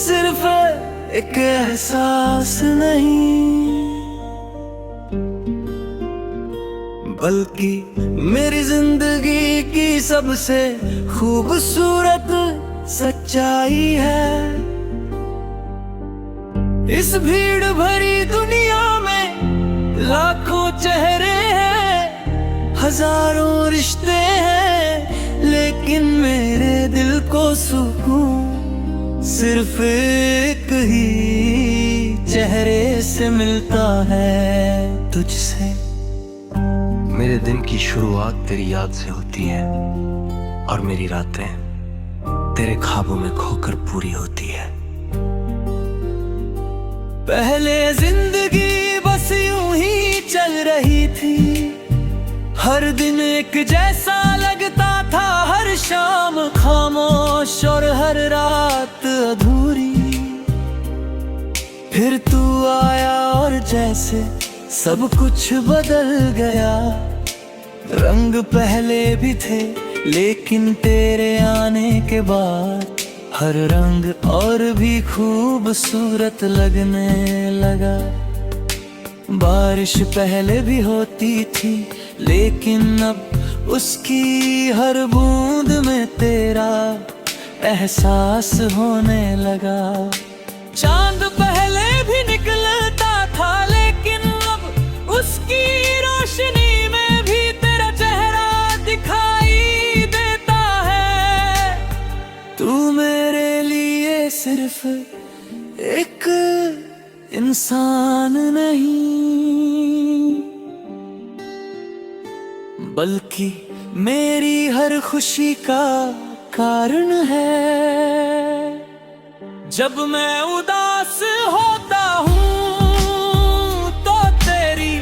सिर्फ एक एहसास नहीं, बल्कि मेरी जिंदगी की सबसे खूबसूरत सच्चाई है। इस भीड़ भरी दुनिया में लाखों चेहरे हैं, हजारों रिश्ते हैं, लेकिन मेरे दिल को सुकून सिर्फ एक ही चेहरे से मिलता है, तुझसे। मेरे दिन की शुरुआत तेरी याद से होती है और मेरी रातें तेरे ख्वाबों में खोकर पूरी होती है। पहले जिंदगी बस यूं ही चल रही थी, हर दिन एक जैसा लगता था, हर शाम खामोश और हर रात अधूरी। फिर तू आया और जैसे सब कुछ बदल गया। रंग पहले भी थे, लेकिन तेरे आने के बाद हर रंग और भी खूबसूरत लगने लगा। बारिश पहले भी होती थी, लेकिन अब उसकी हर बूंद में तेरा एहसास होने लगा। चांद पहले भी निकलता था, लेकिन अब उसकी रोशनी में भी तेरा चेहरा दिखाई देता है। तू मेरे लिए सिर्फ एक इंसान नहीं, बल्कि मेरी हर खुशी का कारण है। जब मैं उदास होता हूँ तो तेरी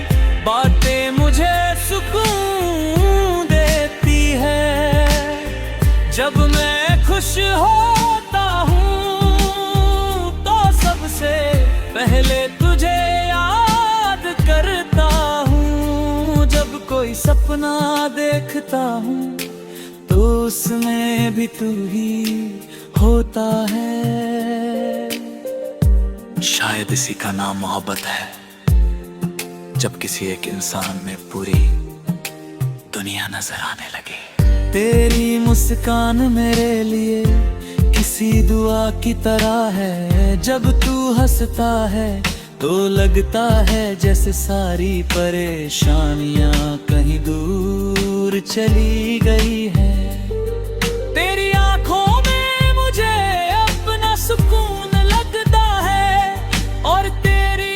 बातें मुझे सुकून देती है। जब मैं खुश होता हूँ तो सबसे पहले तुझे याद करता हूँ। जब कोई सपना देखता हूँ तो उसमें भी तू ही होता है। शायद इसी का नाम मोहब्बत है, जब किसी एक इंसान में पूरी दुनिया नजर आने लगे। तेरी मुस्कान मेरे लिए किसी दुआ की तरह है। जब तू हंसता है तो लगता है जैसे सारी परेशानियां कहीं दूर चली गई है। तेरी आंखों में मुझे अपना सुकून लगता है, और तेरी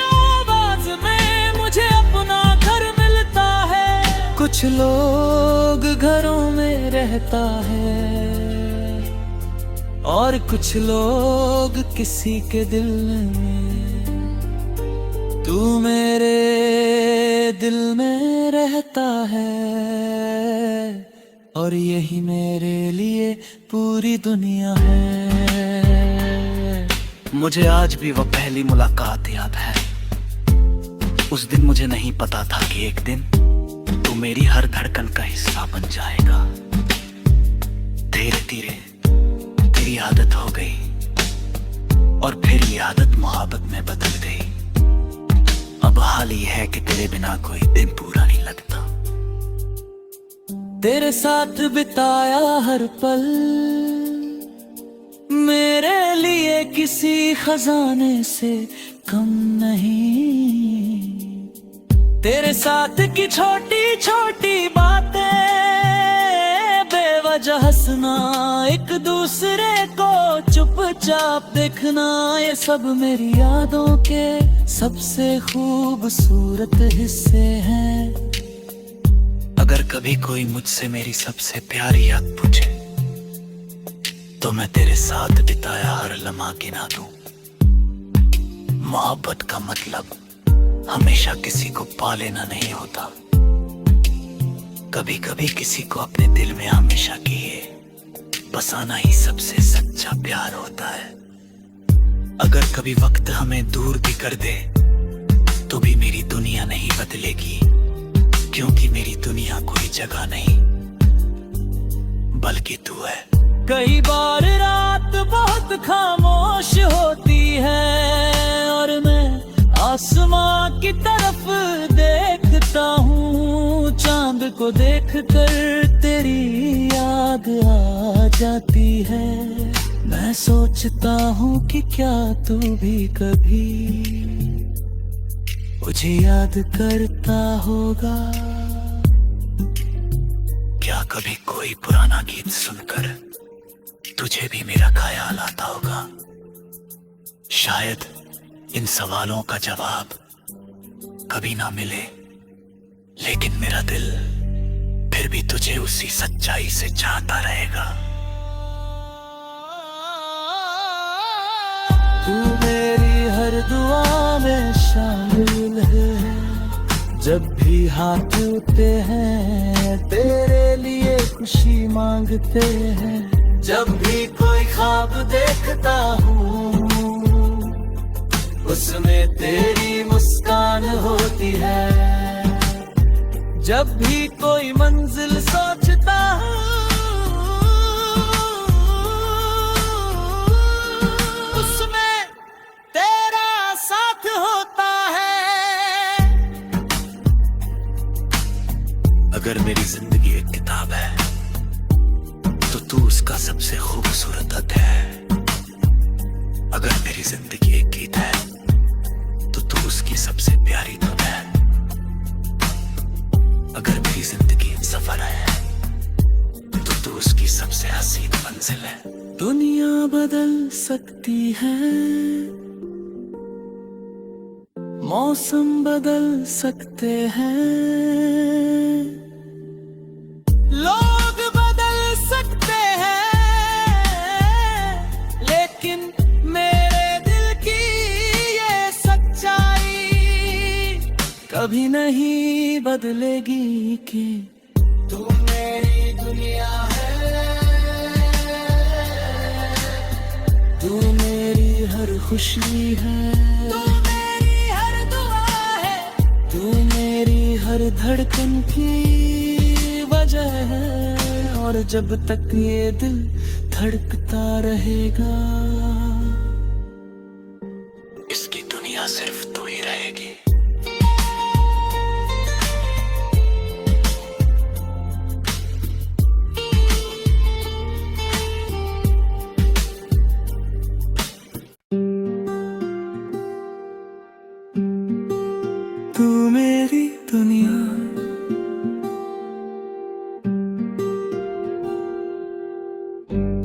आवाज में मुझे अपना घर मिलता है। कुछ लोग घरों में रहता है, और कुछ लोग किसी के दिल में। तू मेरे दिल में रहता है, और यही मेरे लिए पूरी दुनिया है। मुझे आज भी वह पहली मुलाकात याद है। उस दिन मुझे नहीं पता था कि एक दिन तू मेरी हर धड़कन का हिस्सा बन जाएगा। धीरे धीरे तेरी आदत हो गई, और फिर ये आदत मोहब्बत में बदल गई। अब हाल ही है कि तेरे बिना कोई दिन पूरा नहीं लगता। तेरे साथ बिताया हर पल मेरे लिए किसी खजाने से कम नहीं। तेरे साथ की छोटी छोटी बातें, बेवजह हंसना, एक दूसरे को चुपचाप देखना, ये सब मेरी यादों के सबसे खूबसूरत हिस्से हैं। अगर कभी कोई मुझसे मेरी सबसे प्यारी याद पूछे तो मैं तेरे साथ बिताया हर लम्हा गिना दूं। मोहब्बत का मतलब हमेशा किसी को पा लेना नहीं होता। कभी कभी किसी को अपने दिल में हमेशा के लिए बसाना ही सबसे सच्चा प्यार होता है। अगर कभी वक्त हमें दूर भी कर दे तो भी मेरी दुनिया नहीं बदलेगी, क्योंकि मेरी दुनिया कोई जगह नहीं बल्कि तू है। कई बार रात बहुत खामोश खामोश होती है और मैं आसमां की तरफ देखता हूँ। चांद को देखकर तेरी याद आ जाती है। मैं सोचता हूँ कि क्या तू भी कभी मुझे याद करता होगा। क्या कभी कोई पुराना गीत सुनकर तुझे भी मेरा ख्याल आता होगा? शायद इन सवालों का जवाब कभी ना मिले, लेकिन मेरा दिल फिर भी तुझे उसी सच्चाई से चाहता रहेगा। तू मेरी हर दुआ में शामिल है। जब भी हाथ उठते हैं तेरे लिए खुशी मांगते हैं। जब भी कोई ख्वाब देखता हूँ उसमें तेरी मुस्कान होती है। जब भी कोई मंजिल सोचता हूँ उसमें तेरा साथ होता है। अगर मेरी जिंदगी एक किताब है तो तू उसका सबसे खूबसूरत अध्याय है। अगर मेरी जिंदगी एक गीत है तो तू उसकी सबसे प्यारी धुन है। अगर मेरी जिंदगी एक सफर है तो तू उसकी सबसे हसीन मंजिल है। दुनिया बदल सकती है, मौसम बदल सकते हैं, लोग बदल सकते हैं, लेकिन मेरे दिल की ये सच्चाई कभी नहीं बदलेगी कि तू मेरी दुनिया है। तू मेरी हर खुशी है, तू मेरी हर दुआ है, तू मेरी हर धड़कन की वजह है। और जब तक ये दिल धड़कता रहेगा इसकी दुनिया सिर्फ तू ही रहेगी। तू मेरी दुनिया,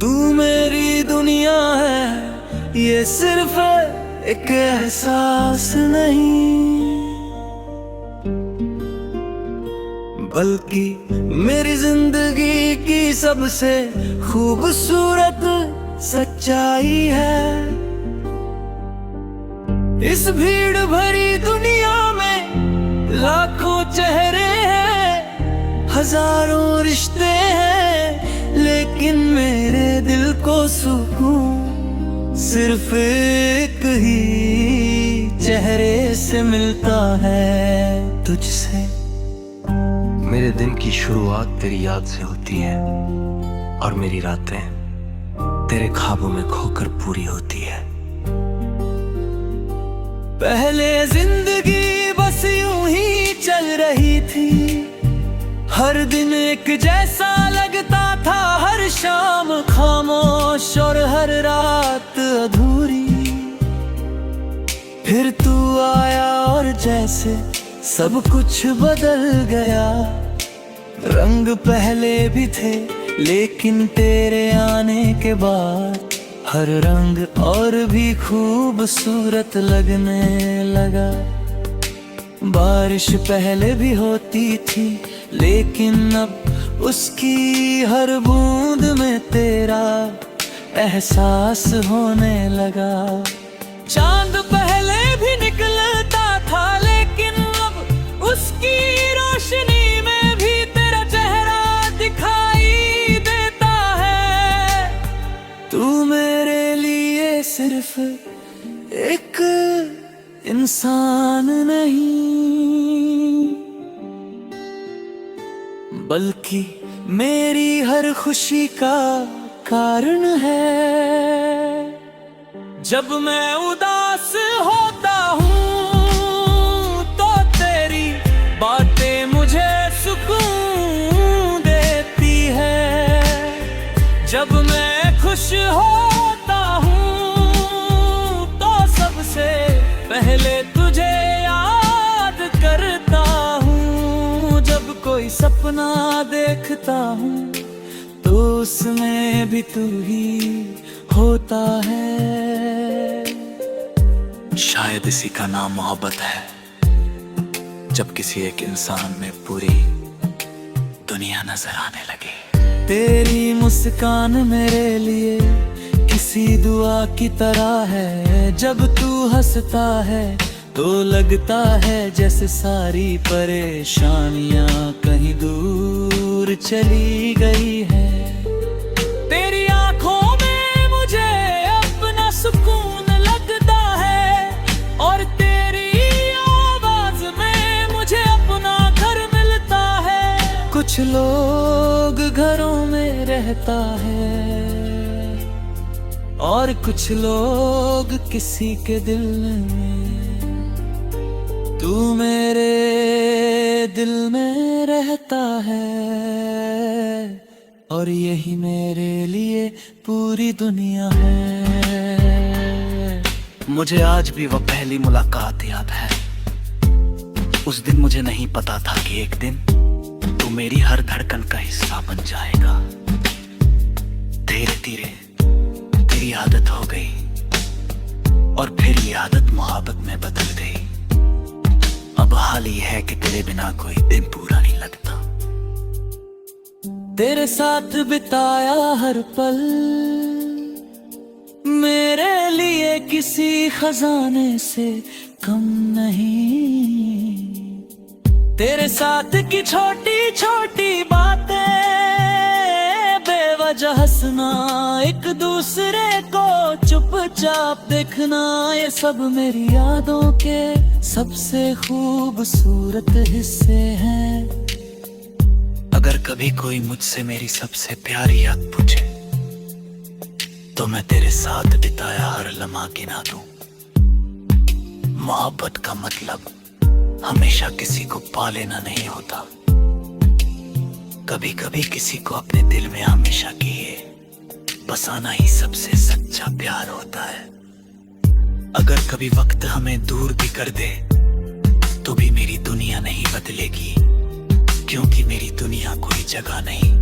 तू मेरी दुनिया है। ये सिर्फ एक एहसास नहीं बल्कि मेरी जिंदगी की सबसे खूबसूरत सच्चाई है। इस भीड़ भरी दुनिया में लाखों चेहरे हैं, हजारों रिश्ते हैं, लेकिन मेरे दिल को सुकून सिर्फ एक ही चेहरे से मिलता है, तुझसे। मेरे दिन की शुरुआत तेरी याद से होती है और मेरी रातें तेरे ख्वाबों में खोकर पूरी होती है। पहले जिंदगी बस यूं ही चल रही थी, हर दिन एक जैसा लगता था, हर शाम खामोश और हर रात अधूरी। फिर तू आया और जैसे सब कुछ बदल गया। रंग पहले भी थे लेकिन तेरे आने के बाद हर रंग और भी खूबसूरत लगने लगा। बारिश पहले भी होती थी लेकिन अब उसकी हर बूंद में तेरा एहसास होने लगा। चांद पहले भी निकलता था लेकिन अब उसकी रोशनी में भी तेरा चेहरा दिखाई देता है। तू मेरे लिए सिर्फ एक इंसान नहीं बल्कि मेरी हर खुशी का कारण है। जब मैं उदास होता हूँ तो तेरी बातें मुझे सुकून देती है। जब मैं खुश होता हूँ तो सबसे पहले तुझे याद करता हूँ। जब कोई सपना देखता हूँ तो उसमें भी तू ही होता है। शायद इसी का नाम मोहब्बत है, जब किसी एक इंसान में पूरी दुनिया नजर आने लगे। तेरी मुस्कान मेरे लिए किसी दुआ की तरह है। जब तू हंसता है तो लगता है जैसे सारी परेशानियां कहीं दूर चली गई है। तेरी आंखों में मुझे अपना सुकून लगता है और तेरी आवाज में मुझे अपना घर मिलता है। कुछ लोग घरों में रहता है और कुछ लोग किसी के दिल में। तू मेरे दिल में रहता है और यही मेरे लिए पूरी दुनिया है। मुझे आज भी वह पहली मुलाकात याद है। उस दिन मुझे नहीं पता था कि एक दिन तू मेरी हर धड़कन का हिस्सा बन जाएगा। धीरे धीरे तेरी आदत हो गई और फिर ये आदत मोहब्बत में बदल गई। अब हाल ही है कि तेरे बिना कोई दिन पूरा नहीं लगता। तेरे साथ बिताया हर पल मेरे लिए किसी खजाने से कम नहीं। तेरे साथ की छोटी छोटी बातें, बेवजह हंसना, एक दूसरे को चुपचाप देखना, ये सब मेरी यादों के सबसे खूबसूरत हिस्से हैं। अगर कभी कोई मुझसे मेरी सबसे प्यारी याद पूछे तो मैं तेरे साथ बिताया हर लम्हा गिना दूं। मोहब्बत का मतलब हमेशा किसी को पा लेना नहीं होता। कभी कभी किसी को अपने दिल में हमेशा के लिए बसाना ही सबसे सच्चा प्यार होता है। अगर कभी वक्त हमें दूर भी कर दे तो भी मेरी दुनिया नहीं बदलेगी, क्योंकि मेरी दुनिया कोई जगह नहीं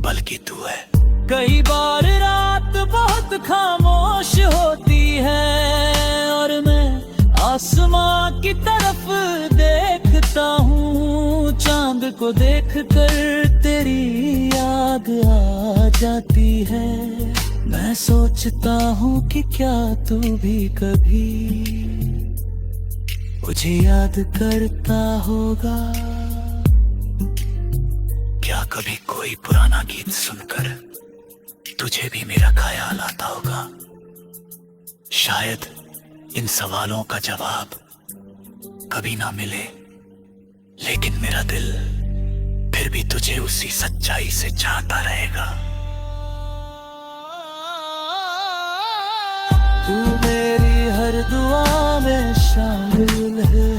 बल्कि तू है। कई बार रात बहुत खामोश होती है और मैं आसमां की तरफ देखता हूँ। चांद को देखकर तेरी याद आ जाती है। मैं सोचता हूँ कि क्या तू भी कभी मुझे याद करता होगा। क्या कभी कोई पुराना गीत सुनकर तुझे भी मेरा ख्याल आता होगा? शायद इन सवालों का जवाब कभी ना मिले, लेकिन मेरा दिल फिर भी तुझे उसी सच्चाई से चाहता रहेगा। तू मेरी हर दुआ में शामिल है।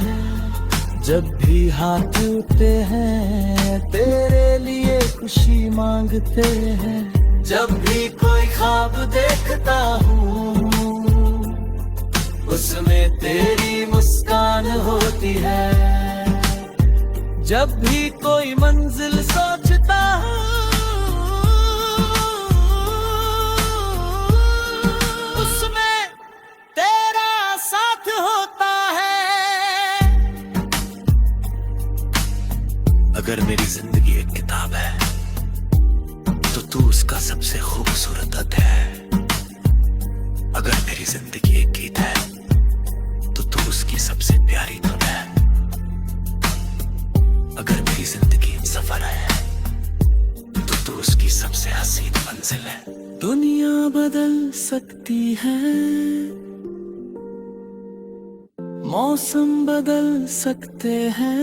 जब भी हाथ उठते हैं तेरे लिए खुशी मांगते हैं। जब भी कोई ख्वाब देखता हूँ उसमें तेरी मुस्कान होती है। जब भी कोई मंजिल सोचता हूँ उसमें तेरा साथ होता है। अगर मेरी जिंदगी एक किताब है तो तू उसका सबसे खूबसूरत अध्याय है। अगर मेरी जिंदगी एक गीत है तो तू उसकी सबसे प्यारी धुन है। अगर मेरी जिंदगी सफर है तो तू उसकी सबसे हसीन मंजिल है। दुनिया बदल सकती है, मौसम बदल सकते हैं,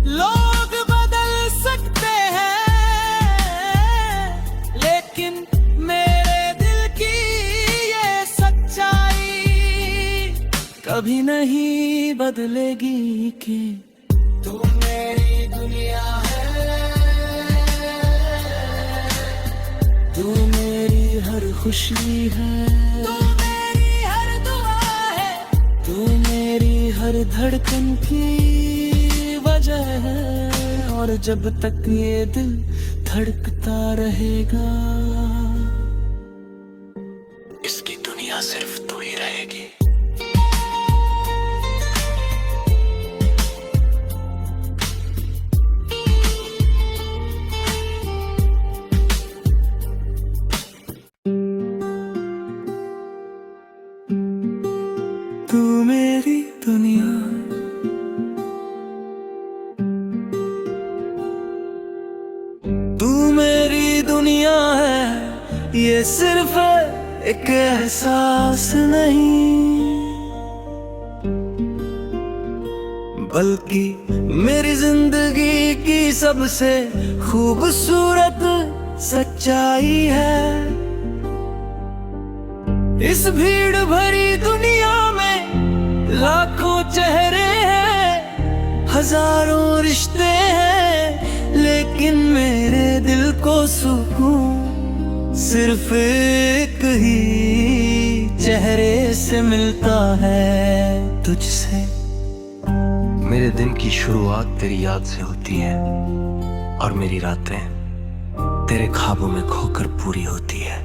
लोग बदल सकते हैं, लेकिन कभी नहीं बदलेगी कि तू मेरी दुनिया है, तू मेरी हर खुशी है, तू मेरी हर दुआ है, तू मेरी हर धड़कन की वजह है। और जब तक ये दिल धड़कता रहेगा, इसकी दुनिया सिर्फ तू ही रहेगी। तू मेरी दुनिया, तू मेरी दुनिया है, ये सिर्फ एक एहसास नहीं, बल्कि मेरी जिंदगी की सबसे खूबसूरत सच्चाई है। इस भीड़ भरी दुनिया में लाखों चेहरे हैं, हजारों रिश्ते हैं, लेकिन मेरे दिल को सुकून सिर्फ एक ही चेहरे से मिलता है, तुझसे। मेरे दिन की शुरुआत तेरी याद से होती है और मेरी रातें तेरे ख्वाबों में खोकर पूरी होती है।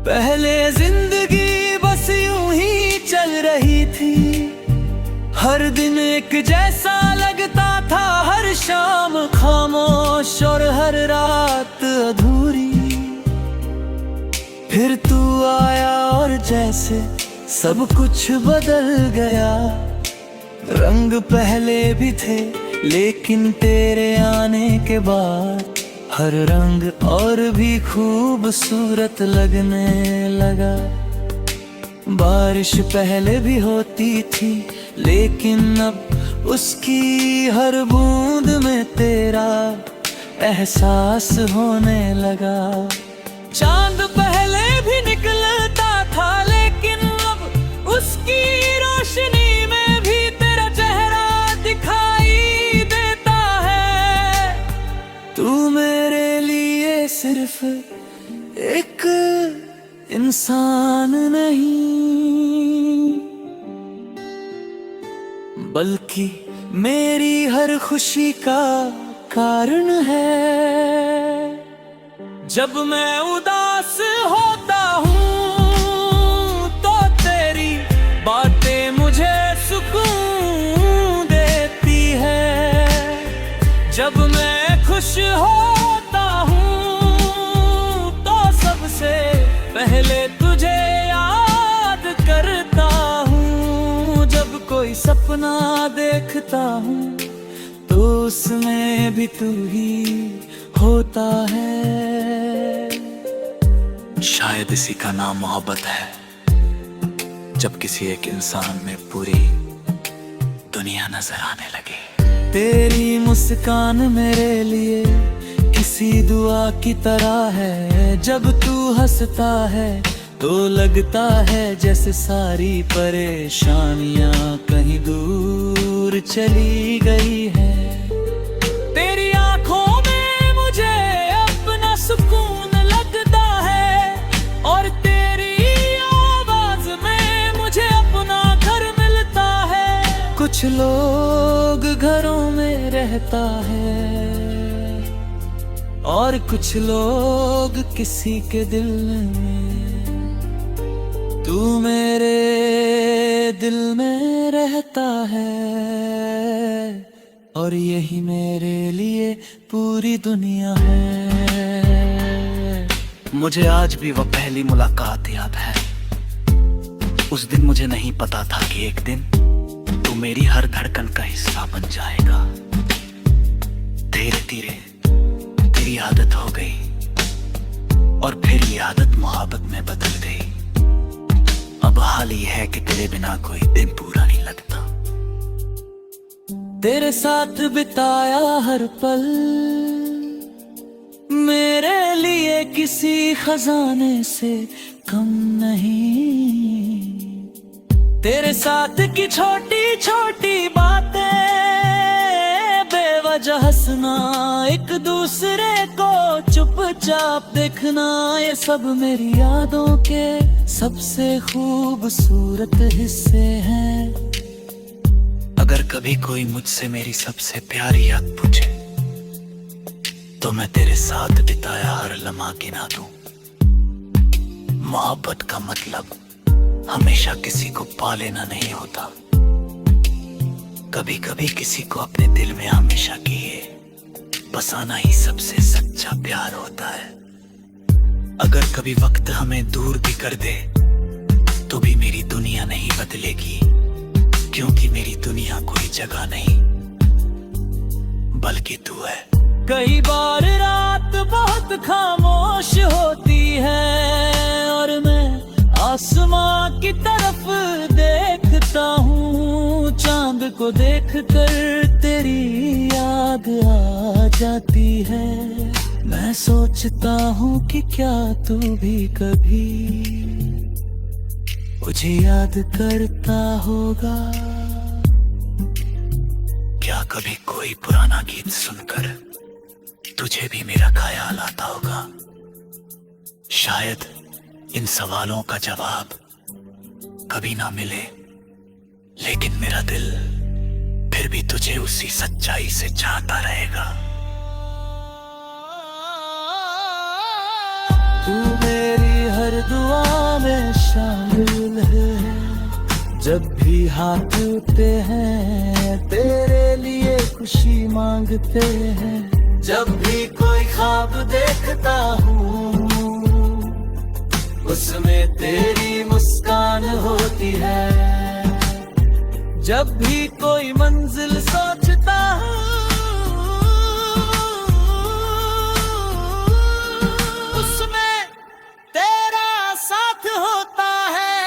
पहले जिंदगी बस यूं ही चल रही थी, हर दिन एक जैसा लगता था, हर शाम खामोश और हर रात अधूरी। फिर तू आया और जैसे सब कुछ बदल गया, रंग पहले भी थे लेकिन तेरे आने के बाद हर रंग और भी खूबसूरत लगने लगा। बारिश पहले भी होती थी लेकिन अब उसकी हर बूंद में तेरा एहसास होने लगा। चांद पहले भी निकलता था लेकिन अब उसकी रोशनी में भी तेरा चेहरा दिखाई देता है। तू मेरे लिए सिर्फ एक इंसान नहीं, बल्कि मेरी हर खुशी का कारण है। जब मैं उदास होता हूँ तो तेरी बातें मुझे सुकून देती है। जब मैं खुश होता हूँ तो सबसे पहले तुझे याद करता हूँ। जब कोई सपना देखता हूँ तो उसमें भी तू ही होता है। शायद इसी का नाम मोहब्बत है, जब किसी एक इंसान में पूरी दुनिया नजर आने लगे। तेरी मुस्कान मेरे लिए किसी दुआ की तरह है। जब तू हंसता है तो लगता है जैसे सारी परेशानियां कहीं दूर चली गई है। तेरी आंखों में मुझे अपना सुकून लगता है और तेरी आवाज में मुझे अपना घर मिलता है। कुछ लोग घरों में रहता है और कुछ लोग किसी के दिल में। तू मेरे दिल में रहता है और यही मेरे लिए पूरी दुनिया है। मुझे आज भी वह पहली मुलाकात याद है। उस दिन मुझे नहीं पता था कि एक दिन तू मेरी हर धड़कन का हिस्सा बन जाएगा। धीरे धीरे तेरी आदत हो गई और फिर ये आदत मोहब्बत में बदल गई। अब हाल ये है कि तेरे बिना कोई दिन पूरा नहीं लगता। तेरे साथ बिताया हर पल मेरे लिए किसी खजाने से कम नहीं। तेरे साथ की छोटी छोटी बातें, बेवजह हंसना, एक दूसरे को चुपचाप देखना, ये सब मेरी यादों के सबसे खूबसूरत हिस्से हैं। अगर कभी कोई मुझसे मेरी सबसे प्यारी याद पूछे तो मैं तेरे साथ बिताया हर लम्हा गिना दूं। मोहब्बत का मतलब हमेशा किसी को पा लेना नहीं होता, कभी कभी किसी को अपने दिल में हमेशा किए बसाना ही सबसे सच्चा प्यार होता है। अगर कभी वक्त हमें दूर भी कर दे तो भी मेरी दुनिया नहीं बदलेगी, क्योंकि मेरी दुनिया कोई जगह नहीं बल्कि तू है। कई बार रात बहुत खामोश होती है और मैं आसमां की तरफ देखता हूँ, चांद को देखकर तेरी याद आ जाती है। मैं सोचता हूँ कि क्या तू भी कभी मुझे याद करता होगा। क्या कभी कोई पुराना गीत सुनकर तुझे भी मेरा ख्याल आता होगा? शायद इन सवालों का जवाब कभी ना मिले, लेकिन मेरा दिल फिर भी तुझे उसी सच्चाई से चाहता रहेगा। तू मेरी हर दुआ में शामिल है, जब भी हाथ उठते हैं तेरे लिए खुशी मांगते हैं। जब भी कोई ख्वाब देखता हूँ उसमें तेरी मुस्कान होती है। जब भी कोई मंजिल सोचता हूँ उसमें तेरा साथ होता है।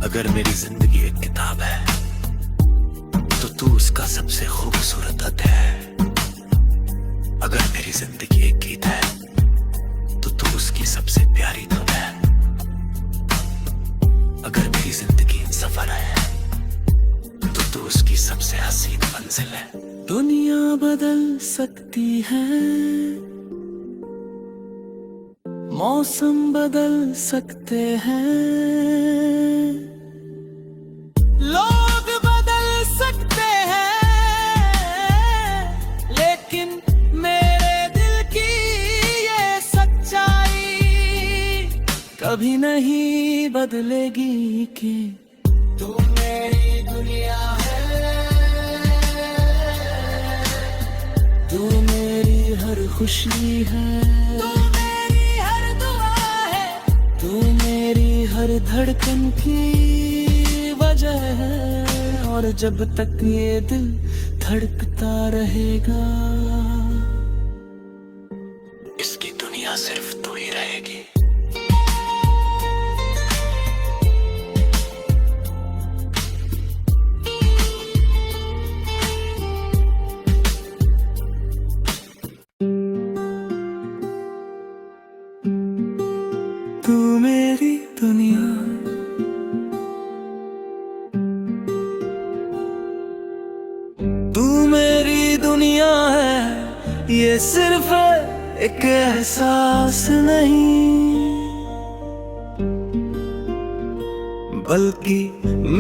अगर मेरी जिंदगी एक किताब है तो तू उसका सबसे खूबसूरत अध्याय है। अगर मेरी जिंदगी एक गीत है तो तू उसकी सबसे प्यारी धुन है। अगर मेरी जिंदगी सफर है तो तू उसकी सबसे हसीन मंजिल है। दुनिया बदल सकती है, मौसम बदल सकते हैं, लोग बदल सकते हैं, लेकिन मेरे दिल की ये सच्चाई कभी नहीं बदलेगी कि तू मेरी दुनिया है। तू मेरी हर खुशी है, तू मेरी हर दुआ है, तू मेरी हर धड़कन की वजह है। और जब तक ये दिल धड़कता रहेगा इसकी दुनिया सिर्फ तू ही रहेगी। तू मेरी दुनिया, तू मेरी दुनिया है, ये सिर्फ एक एहसास नहीं बल्कि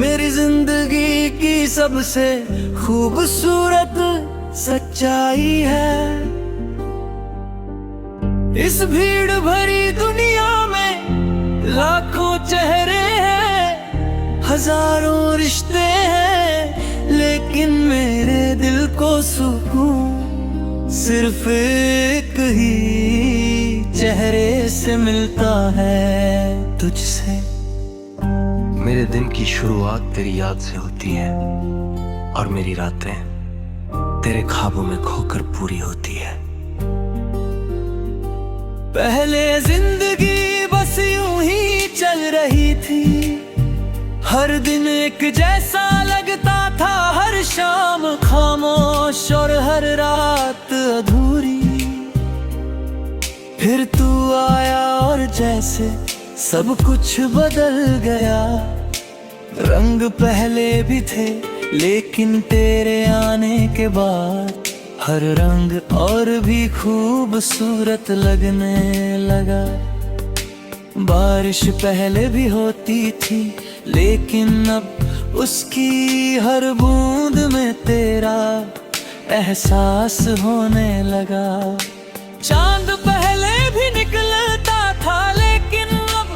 मेरी जिंदगी की सबसे खूबसूरत सच्चाई है। इस भीड़ भरी दुनिया में लाखों चेहरे हैं, हजारों रिश्ते हैं, लेकिन मेरे दिल को सुकून सिर्फ एक ही चेहरे से मिलता है, तुझसे। मेरे दिन की शुरुआत तेरी याद से होती है और मेरी रातें तेरे ख्वाबों में खोकर पूरी होती है। पहले जिंदगी बस यूं ही चल रही थी, हर दिन एक जैसा लगता था, हर शाम खामोश और हर रात अधूरी। फिर तू आया और जैसे सब कुछ बदल गया। रंग पहले भी थे लेकिन तेरे आने के बाद हर रंग और भी खूबसूरत लगने लगा। बारिश पहले भी होती थी लेकिन अब उसकी हर बूंद में तेरा एहसास होने लगा। चांद पहले भी निकलता था लेकिन अब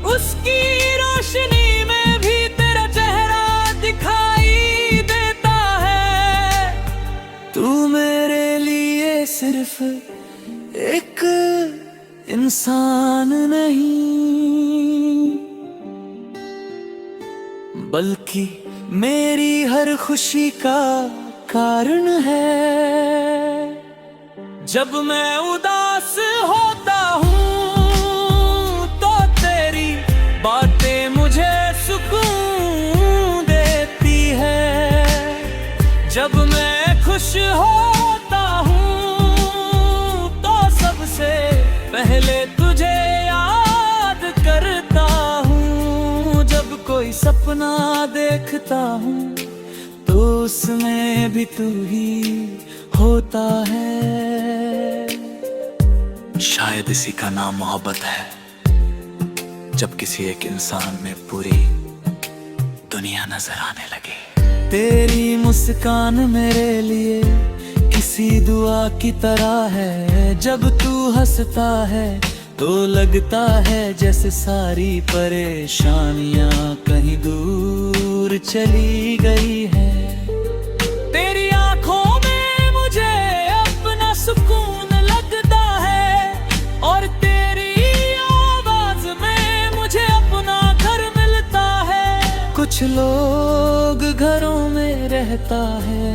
उसकी रोशनी में भी तेरा चेहरा दिखाई देता है। तू मेरे लिए सिर्फ एक इंसान नहीं बल्कि मेरी हर खुशी का कारण है। जब मैं उदास होता हूँ तो तेरी बातें मुझे सुकून देती है। जब मैं खुश होता हूँ तो सबसे पहले तुझे याद करता हूँ। जब कोई सपना देखता हूँ तो उसमें भी तू ही होता है। शायद इसी का नाम मोहब्बत है, जब किसी एक इंसान में पूरी दुनिया नजर आने लगे। तेरी मुस्कान मेरे लिए किसी दुआ की तरह है। जब तू हंसता है तो लगता है जैसे सारी परेशानियां कहीं दूर चली गई है। तेरी आंखों में मुझे अपना सुकून लगता है और तेरी आवाज में मुझे अपना घर मिलता है। कुछ लोग घरों में रहता है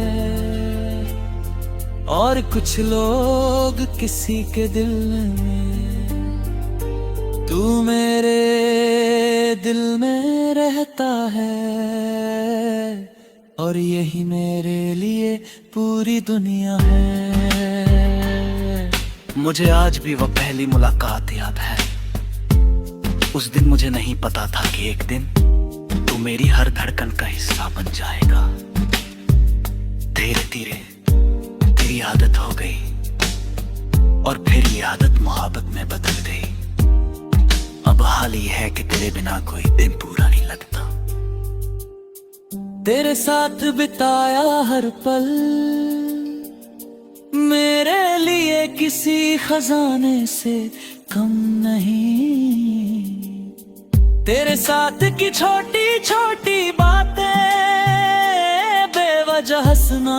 और कुछ लोग किसी के दिल में। तू मेरे दिल में रहता है और यही मेरे लिए पूरी दुनिया है। मुझे आज भी वह पहली मुलाकात याद है। उस दिन मुझे नहीं पता था कि एक दिन तू मेरी हर धड़कन का हिस्सा बन जाएगा। धीरे धीरे तेरी आदत हो गई और फिर ये आदत मोहब्बत में बदल गई। अब हाल ही है कि तेरे बिना कोई दिन पूरा नहीं लगता। तेरे साथ बिताया हर पल मेरे लिए किसी खजाने से कम नहीं। तेरे साथ की छोटी छोटी बातें, बेवजह हंसना,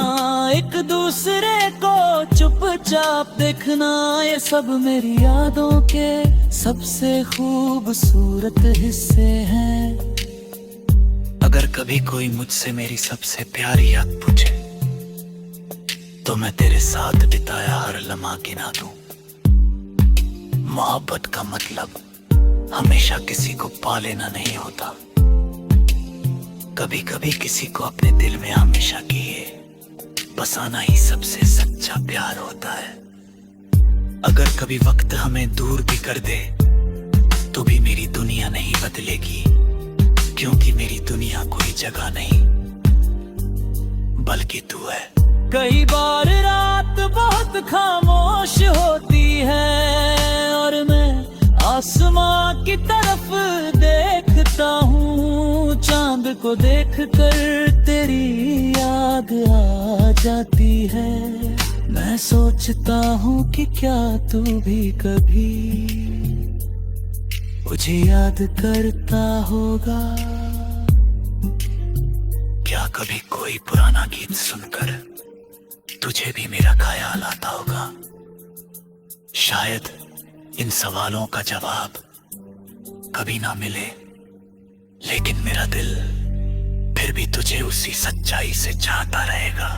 एक दूसरे को चुपचाप देखना, ये सब मेरी यादों के सबसे खूबसूरत हिस्से हैं। अगर कभी कोई मुझसे मेरी सबसे प्यारी याद पूछे तो मैं तेरे साथ बिताया हर लम्हा गिना दूं। मोहब्बत का मतलब हमेशा किसी को पा लेना नहीं होता। कभी कभी किसी को अपने दिल में हमेशा के लिए बसाना ही सबसे सच्चा प्यार होता है। अगर कभी वक्त हमें दूर भी कर दे तो भी मेरी दुनिया नहीं बदलेगी, क्योंकि मेरी दुनिया कोई जगह नहीं बल्कि तू है। कई बार रात बहुत खामोश होती है और मैं आसमां की तरफ देखता हूँ। चांद को देखकर तेरी याद आ जाती है। मैं सोचता हूँ कि क्या तू भी कभी मुझे याद करता होगा। क्या कभी कोई पुराना गीत सुनकर तुझे भी मेरा ख्याल आता होगा? शायद इन सवालों का जवाब कभी ना मिले, लेकिन मेरा दिल फिर भी तुझे उसी सच्चाई से चाहता रहेगा।